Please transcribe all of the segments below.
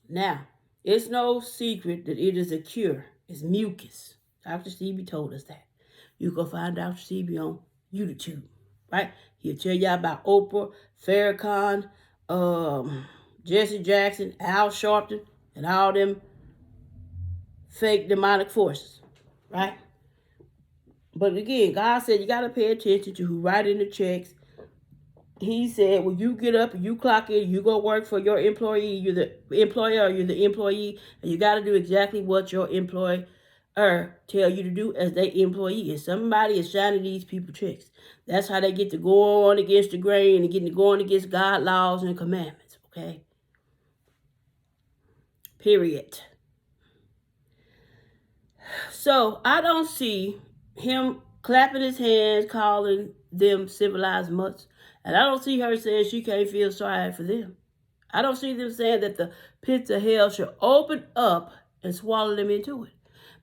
Now, it's no secret that it is a cure. It's mucus. Dr. Stevie told us that. You can find Dr. Stevie on YouTube, right? He'll tell you about Oprah, Farrakhan, Jesse Jackson, Al Sharpton, and all them fake demonic forces, right? But again, God said you got to pay attention to who writing the checks. He said, when you get up and you clock in, you go work for your employee. You're the employer, you're the employee, and you got to do exactly what your employer tell you to do as their employee. And somebody is shining these people checks. That's how they get to go on against the grain and getting to go on against God laws and commandments. Okay. Period. So I don't see him clapping his hands, calling them civilized mutts. And I don't see her saying she can't feel sorry for them. I don't see them saying that the pits of hell should open up and swallow them into it.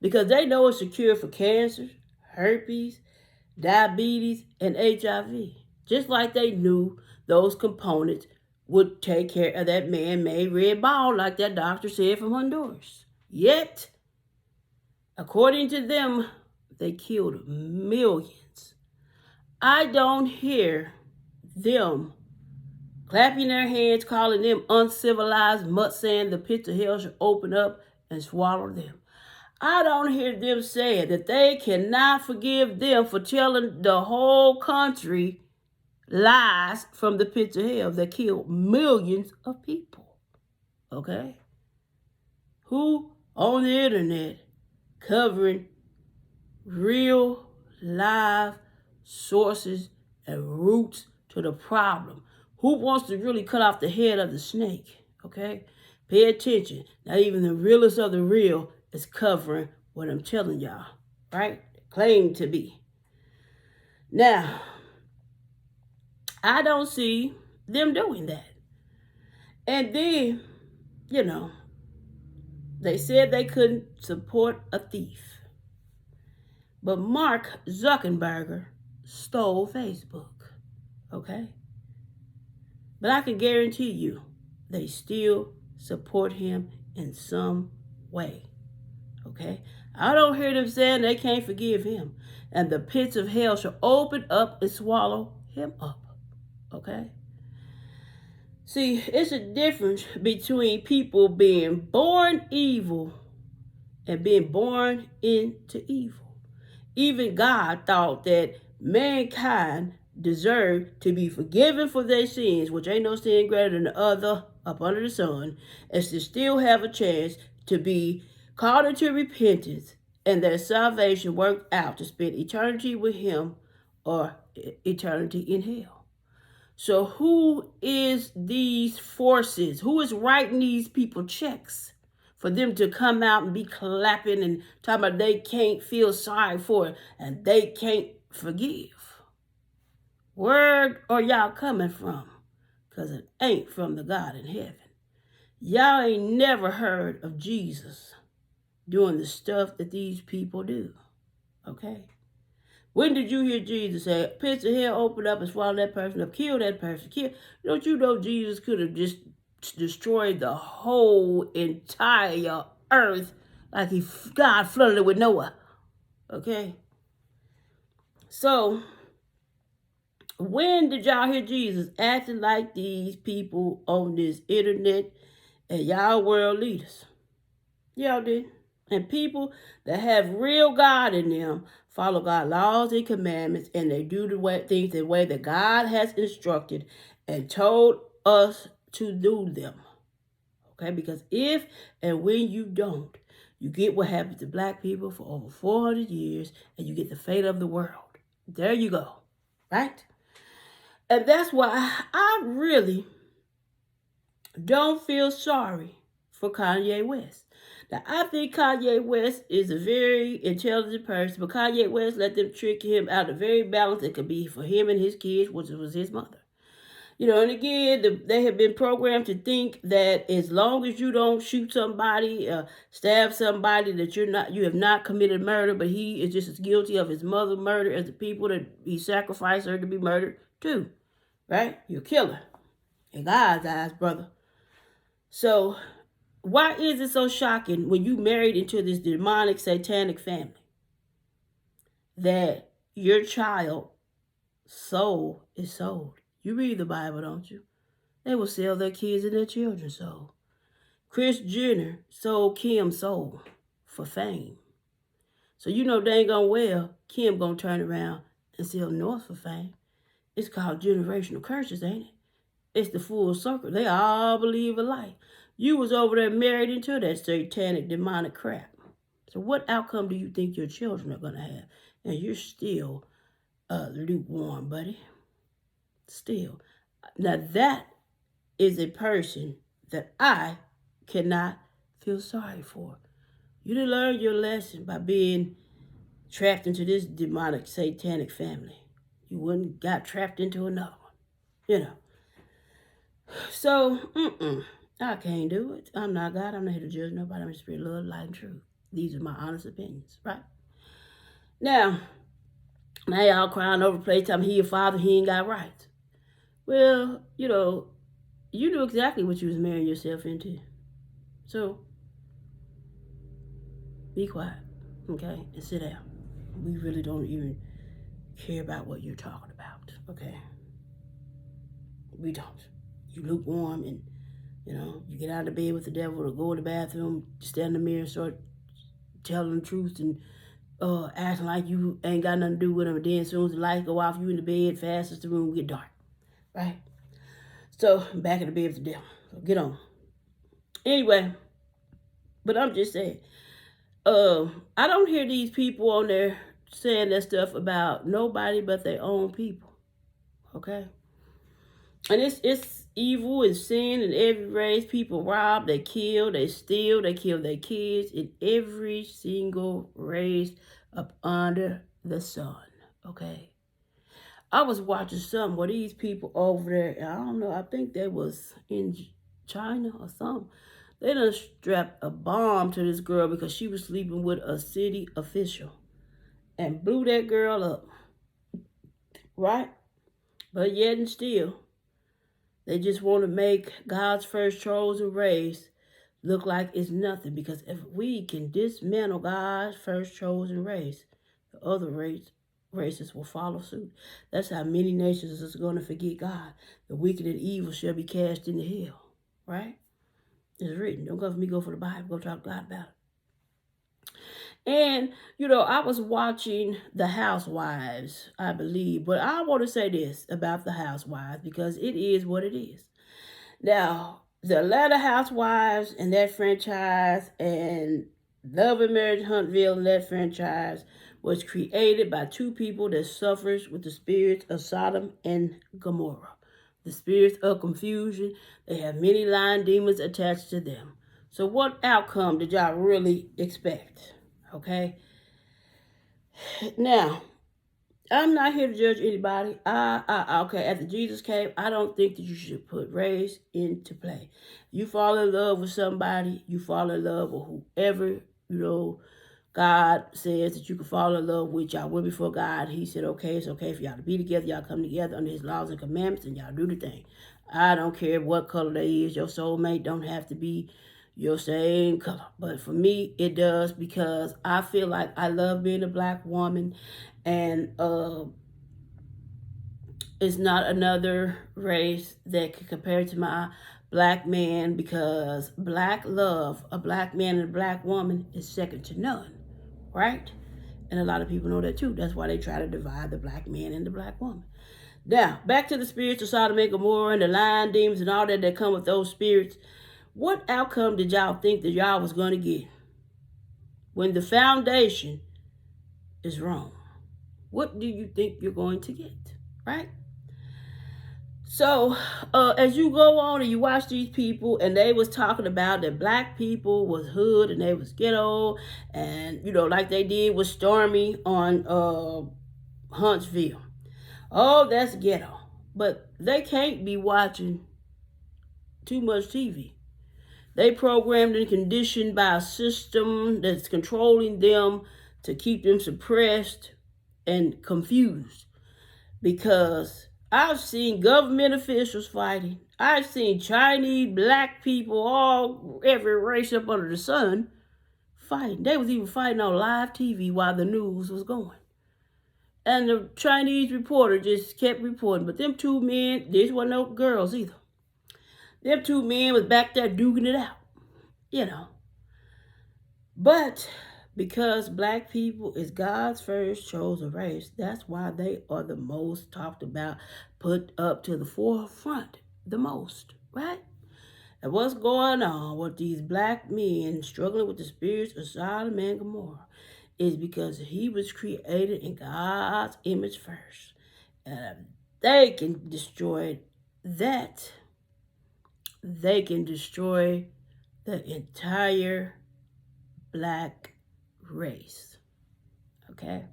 Because they know it's a cure for cancer, herpes, diabetes, and HIV. Just like they knew those components would take care of that man-made red ball, like that doctor said from Honduras. Yet, according to them, they killed millions. I don't hear them clapping their hands, calling them uncivilized mutts, saying the pits of hell should open up and swallow them. I don't hear them saying that they cannot forgive them for telling the whole country lies from the pits of hell that killed millions of people. Okay? Who on the internet covering real live sources and roots to the problem? Who wants to really cut off the head of the snake? Okay? Pay attention. Not even the realest of the real is covering what I'm telling y'all, right? Claim to be. Now, I don't see them doing that. And then, they said they couldn't support a thief. But Mark Zuckerberg stole Facebook, okay? But I can guarantee you, they still support him in some way, okay? I don't hear them saying they can't forgive him, and the pits of hell shall open up and swallow him up, okay? See, it's a difference between people being born evil and being born into evil. Even God thought that mankind deserved to be forgiven for their sins, which ain't no sin greater than the other up under the sun, and to still have a chance to be called into repentance and their salvation worked out to spend eternity with him or eternity in hell. So who is these forces? Who is writing these people checks for them to come out and be clapping and talking about they can't feel sorry for it and they can't forgive? Where are y'all coming from? Because it ain't from the God in heaven. Y'all ain't never heard of Jesus doing the stuff that these people do. Okay? When did you hear Jesus say, pits of hell open up and swallow that person up, kill that person, kill? Don't you know Jesus could have just destroyed the whole entire earth like God flooded it with Noah? Okay? So, when did y'all hear Jesus acting like these people on this internet and y'all world leaders? Y'all did. And people that have real God in them follow God's laws and commandments, and they do things the way that God has instructed and told us to do them. Okay? Because if and when you don't, you get what happened to black people for over 400 years, and you get the fate of the world. There you go. Right? And that's why I really don't feel sorry for Kanye West. Now, I think Kanye West is a very intelligent person, but Kanye West let them trick him out of very balance it could be for him and his kids, which was his mother. And again, they have been programmed to think that as long as you don't shoot somebody, stab somebody, that you have not committed murder, but he is just as guilty of his mother's murder as the people that he sacrificed her to be murdered too. Right? You're a killer. In God's eyes, brother. So, Why is it so shocking when you married into this demonic satanic family that your child soul is sold? You read the Bible, don't you? They will sell their kids and their children's soul. Kris Jenner sold Kim's soul for fame. So you know dang on well Kim gonna turn around and sell North for fame. It's called generational curses, ain't it? It's the full circle. They all believe alike. You was over there married into that satanic, demonic crap. So what outcome do you think your children are going to have? And you're still lukewarm, buddy. Still. Now that is a person that I cannot feel sorry for. You didn't learn your lesson by being trapped into this demonic, satanic family. You wouldn't got trapped into another one. You know. So, I can't do it. I'm not God. I'm not here to judge nobody. I'm the spirit of love, light, and truth. These are my honest opinions, right? Now y'all crying over the place, telling me he a father, he ain't got rights. Well, you knew exactly what you was marrying yourself into. So, be quiet, okay, and sit down. We really don't even care about what you're talking about, okay? We don't. You lukewarm and, you get out of bed with the devil or go in the bathroom, stand in the mirror, start telling the truth and acting like you ain't got nothing to do with them. And then as soon as the lights go off, you in the bed fast as the room get dark, right? So, back in the bed with the devil. So get on. Anyway, but I'm just saying, I don't hear these people on there saying that stuff about nobody but their own people, okay? And it's evil and sin in every race. People rob, they kill, they steal, they kill their kids in every single race up under the sun, okay? I was watching something where these people over there, I don't know, I think they was in China or something. They done strapped a bomb to this girl because she was sleeping with a city official and blew that girl up, right? But yet and still, they just want to make God's first chosen race look like it's nothing. Because if we can dismantle God's first chosen race, the other races will follow suit. That's how many nations is going to forget God. The wicked and evil shall be cast into hell. Right? It's written. Don't go for me, go for the Bible. Go talk to God about it. And, I was watching The Housewives, I believe. But I want to say this about The Housewives because it is what it is. Now, the Atlanta Housewives and that franchise and Love and Marriage Huntsville and that franchise was created by two people that suffers with the spirits of Sodom and Gomorrah. The spirits of confusion. They have many lying demons attached to them. So what outcome did y'all really expect? Okay? Now, I'm not here to judge anybody. Okay, after Jesus came, I don't think that you should put race into play. You fall in love with somebody, you fall in love with whoever, God says that you can fall in love with. Y'all went before God. He said, okay, it's okay for y'all to be together. Y'all come together under his laws and commandments and y'all do the thing. I don't care what color they is. Your soulmate don't have to be your same color. But for me, it does because I feel like I love being a black woman. And it's not another race that can compare to my black man because black love, a black man and a black woman is second to none, right? And a lot of people know that too. That's why they try to divide the black man and the black woman. Now, back to the spirits of Sodom and Gomorrah and the lying demons and all that come with those spirits. What outcome did y'all think that y'all was going to get when the foundation is wrong? What do you think you're going to get, right? So, as you go on and you watch these people, and they was talking about that black people was hood and they was ghetto, and, like they did with Stormy on Huntsville. Oh, that's ghetto. But they can't be watching too much TV. They programmed and conditioned by a system that's controlling them to keep them suppressed and confused. Because I've seen government officials fighting. I've seen Chinese, black people, all every race up under the sun fighting. They was even fighting on live TV while the news was going. And the Chinese reporter just kept reporting. But them two men, these weren't no girls either. Them two men was back there duking it out, you know. But because black people is God's first chosen race, that's why they are the most talked about, put up to the forefront the most, right? And what's going on with these black men struggling with the spirits of Sodom and Gomorrah is because he was created in God's image first. And they can destroy that. They can destroy the entire black race. Okay?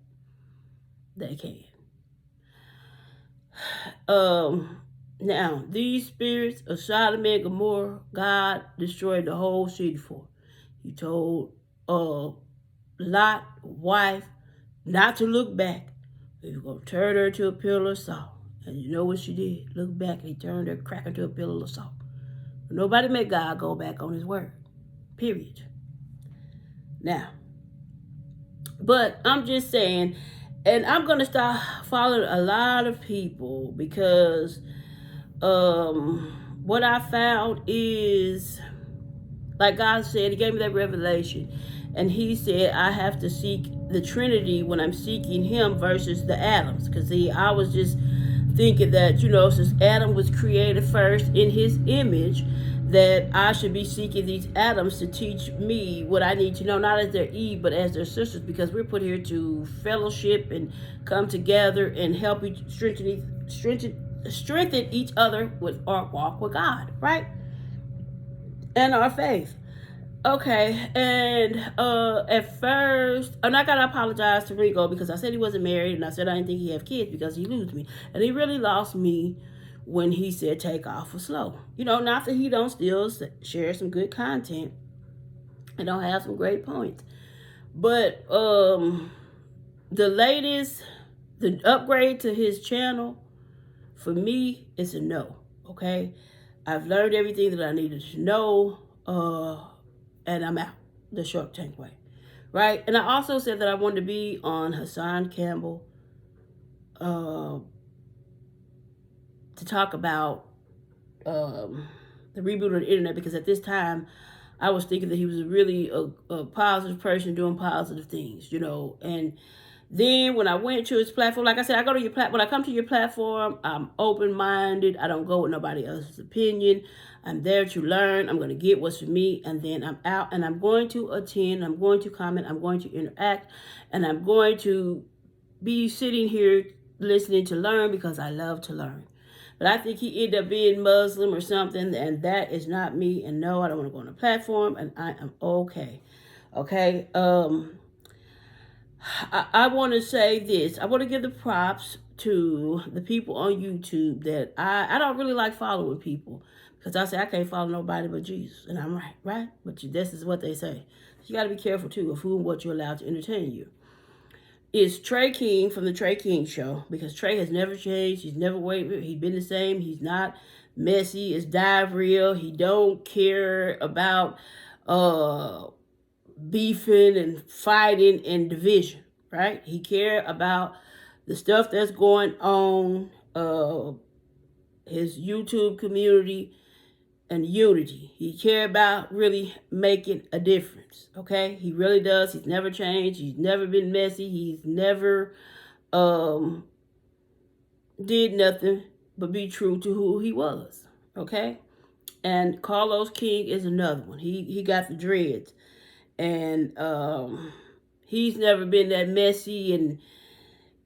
They can. Now, these spirits of Sodom and Gomorrah, God destroyed the whole city for. He told Lot, wife, not to look back. He was going to turn her to a pillar of salt. And you know what she did? Look back, and he turned her crack into a pillar of salt. Nobody made God go back on his word. Period. Now, but I'm just saying, and I'm going to start following a lot of people because what I found is, like God said, he gave me that revelation. And he said, I have to seek the Trinity when I'm seeking him versus the atoms. Because see, I was just thinking that, since Adam was created first in his image, that I should be seeking these atoms to teach me what I need to know, not as their Eve, but as their sisters, because we're put here to fellowship and come together and help strengthen each other with our walk with God, right? And our faith. Okay, and at first, and I gotta apologize to Rico because I said he wasn't married, and I said I didn't think he had kids because he lost me, and he really lost me when he said take off or slow. Not that he don't still share some good content and don't have some great points, but the latest, the upgrade to his channel, for me, is a no. Okay, I've learned everything that I needed to know. And I'm out the Shark Tank way, right? And I also said that I wanted to be on Hassan Campbell to talk about the reboot of the internet, because at this time I was thinking that he was really a positive person doing positive things, and then when I went to his platform, like I said, I go to your platform. When I come to your platform, I'm open-minded. I don't go with nobody else's opinion. I'm there to learn. I'm going to get what's for me, and then I'm out, and I'm going to attend. I'm going to comment. I'm going to interact, and I'm going to be sitting here listening to learn because I love to learn. But I think he ended up being Muslim or something, and that is not me. And no, I don't want to go on a platform, and I am okay. Okay. I want to say this. I want to give the props to the people on YouTube that I don't really like following people, because I say I can't follow nobody but Jesus, and I'm right? But this is what they say. So you got to be careful, too, of who and what you're allowed to entertain you. It's Trey King from the Trey King Show, because Trey has never changed. He's never wavered. He's been the same. He's not messy. It's diarrhea. He don't care about beefing and fighting and division, right? He care about the stuff that's going on, his YouTube community and unity. He care about really making a difference, okay? He really does. He's never changed. He's never been messy. He's never did nothing but be true to who he was, okay? And Carlos King is another one. He got the dreads. And he's never been that messy and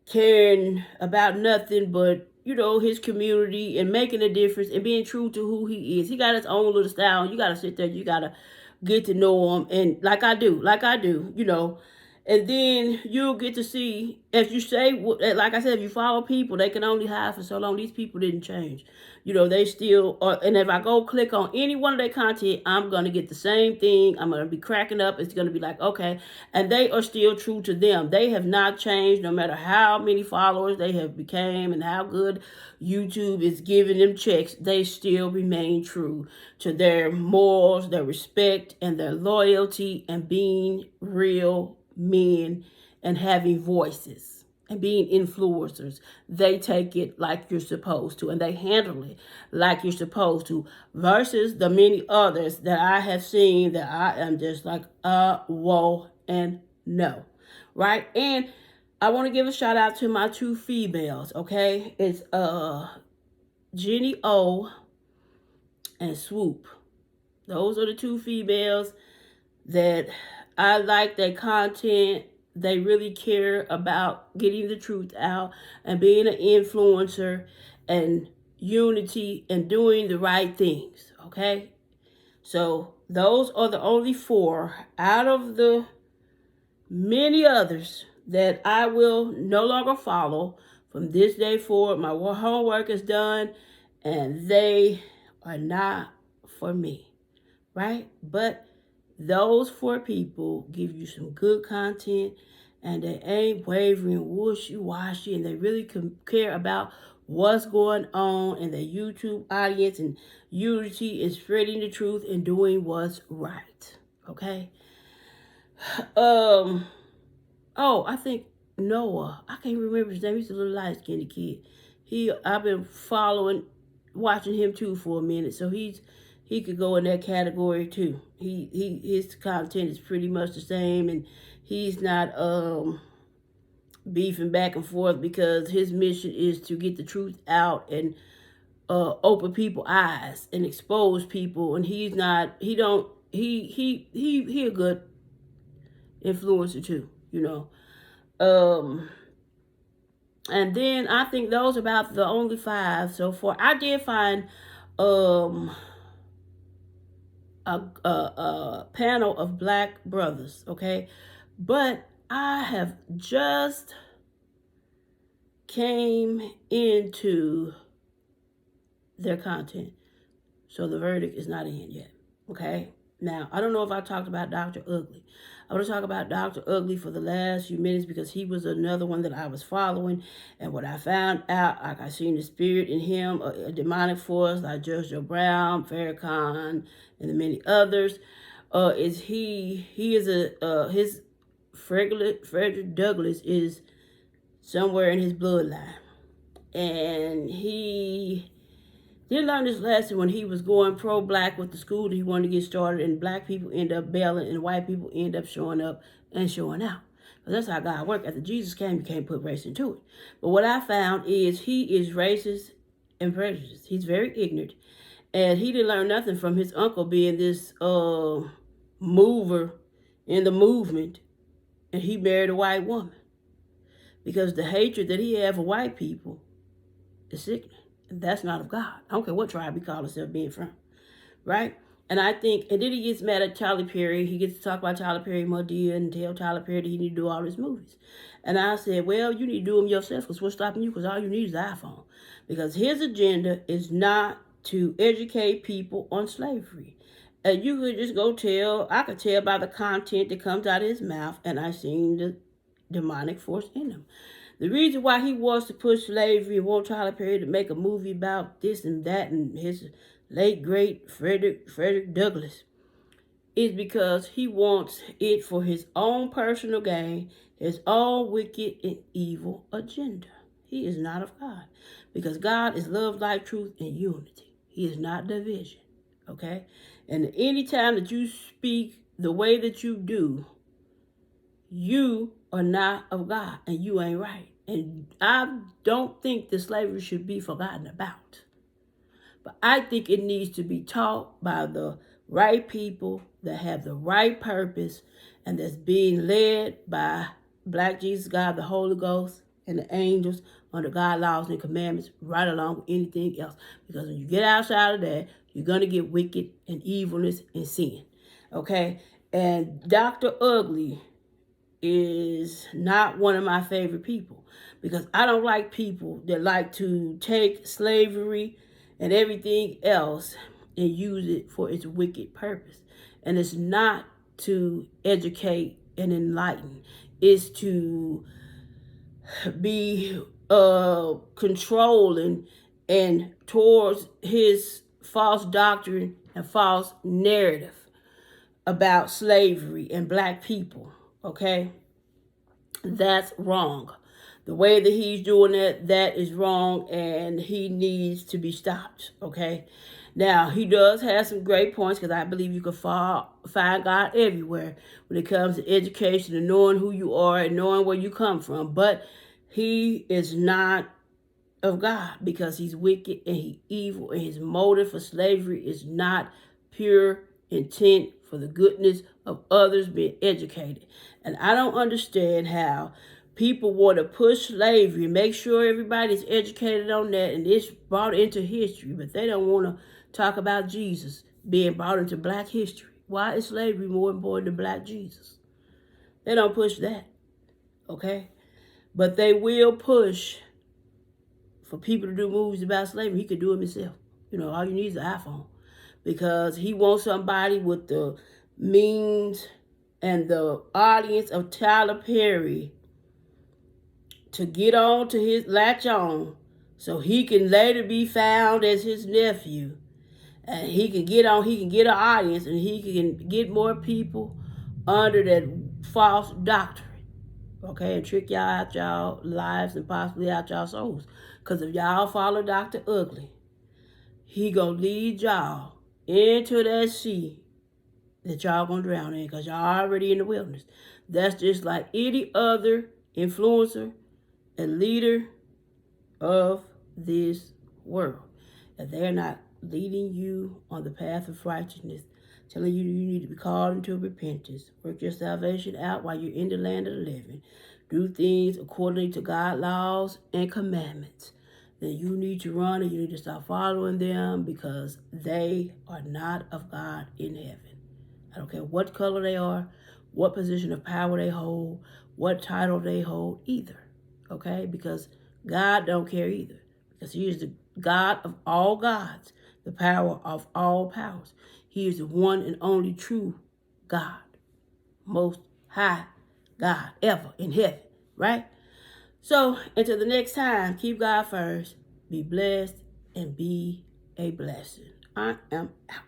caring about nothing but, his community and making a difference and being true to who he is. He got his own little style. You got to sit there. You got to get to know him. And like I do, And then you'll get to see, as you say, like I said, if you follow people, they can only hide for so long. These people didn't change. They still are. And if I go click on any one of their content, I'm going to get the same thing. I'm going to be cracking up. It's going to be like, okay. And they are still true to them. They have not changed no matter how many followers they have became and how good YouTube is giving them checks. They still remain true to their morals, their respect, and their loyalty, and being real men and having voices and being influencers. They take it like you're supposed to, and they handle it like you're supposed to, versus the many others that I have seen that I am just like, whoa, and no. Right? And I want to give a shout out to my two females, okay? It's Jenny O and Swoop. Those are the two females that I like their content. They really care about getting the truth out and being an influencer and unity and doing the right things, okay? So those are the only 4 out of the many others that I will no longer follow from this day forward. My homework is done and they are not for me, right? But those 4 people give you some good content and they ain't wavering, wishy-washy, and they really care about what's going on in the YouTube audience, and unity is spreading the truth and doing what's right, okay? Oh, I think Noah, I can't remember his name. He's a little light-skinned kid. I've been watching him too for a minute, so he could go in that category too. His content is pretty much the same, and he's not beefing back and forth, because his mission is to get the truth out and open people's eyes and expose people. And he a good influencer too, and then I think those are about the only 5 so far. I did find a panel of black brothers, okay? But I have just came into their content, so the verdict is not in yet, okay? Now, I don't know if I talked about Dr. Ugly. I want to talk about Dr. Ugly for the last few minutes because he was another one that I was following. And what I found out, like I seen the spirit in him, a demonic force like Jojo Brown, Farrakhan, and the many others, is he is his Frederick Douglass is somewhere in his bloodline. And he did learn this lesson when he was going pro-black with the school that he wanted to get started, and black people end up bailing and white people end up showing up and showing out. Because that's how God works. After Jesus came, you can't put race into it. But what I found is he is racist and prejudiced. He's very ignorant. And he didn't learn nothing from his uncle being this mover in the movement, and he married a white woman. Because the hatred that he had for white people is sickening. And that's not of God. I don't care what tribe he called himself being from. Right? And I think, and then he gets mad at Tyler Perry. He gets to talk about Tyler Perry more dear and tell Tyler Perry that he need to do all his movies. And I said, well, you need to do them yourself, because what's stopping you? Because all you need is the iPhone. Because his agenda is not to educate people on slavery. And you could just I could tell by the content that comes out of his mouth, and I seen the demonic force in him. The reason why he wants to push slavery and want Tyler Perry to make a movie about this and that and his late great Frederick Douglass is because he wants it for his own personal gain, his own wicked and evil agenda. He is not of God, because God is love, life, truth, and unity. He is not division, okay? And any time that you speak the way that you do, you are not of God, and you ain't right. And I don't think that slavery should be forgotten about. But I think it needs to be taught by the right people that have the right purpose and that's being led by Black Jesus, God, the Holy Ghost, and the angels under God's laws and commandments right along with anything else. Because when you get outside of that, you're going to get wicked and evilness and sin. Okay? And Dr. Ugly is not one of my favorite people, because I don't like people that like to take slavery and everything else and use it for its wicked purpose. And it's not to educate and enlighten. It's to be controlling and towards his false doctrine and false narrative about slavery and black people. Okay, that's wrong. The way that he's doing it, that is wrong, and he needs to be stopped. Okay, now he does have some great points, because I believe you can find God everywhere when it comes to education and knowing who you are and knowing where you come from. But he is not of God, because he's wicked and he's evil, and his motive for slavery is not pure intent for the goodness of others being educated. And I don't understand how people want to push slavery, make sure everybody's educated on that, and it's brought into history, but they don't want to talk about Jesus being brought into black history. Why is slavery more important than black Jesus? They don't push that, okay? But they will push for people to do movies about slavery. He could do them himself. You know, all you need is an iPhone, because he wants somebody with the means and the audience of Tyler Perry to get on to his latch on, so he can later be found as his nephew, and he can get an audience, and he can get more people under that false doctrine. Okay, and trick y'all out y'all lives and possibly out y'all souls. Because if y'all follow Dr. Ugly, he gonna lead y'all into that sea that y'all gonna drown in, because y'all already in the wilderness. That's just like any other influencer and leader of this world. If they're not leading you on the path of righteousness, telling you you need to be called into repentance, work your salvation out while you're in the land of the living, do things according to God's laws and commandments, then you need to run and you need to stop following them, because they are not of God in heaven. I don't care what color they are, what position of power they hold, what title they hold either. Okay? Because God don't care either. Because he is the God of all gods, the power of all powers. He is the one and only true God, most high God ever in heaven, right? So until the next time, keep God first, be blessed, and be a blessing. I am out.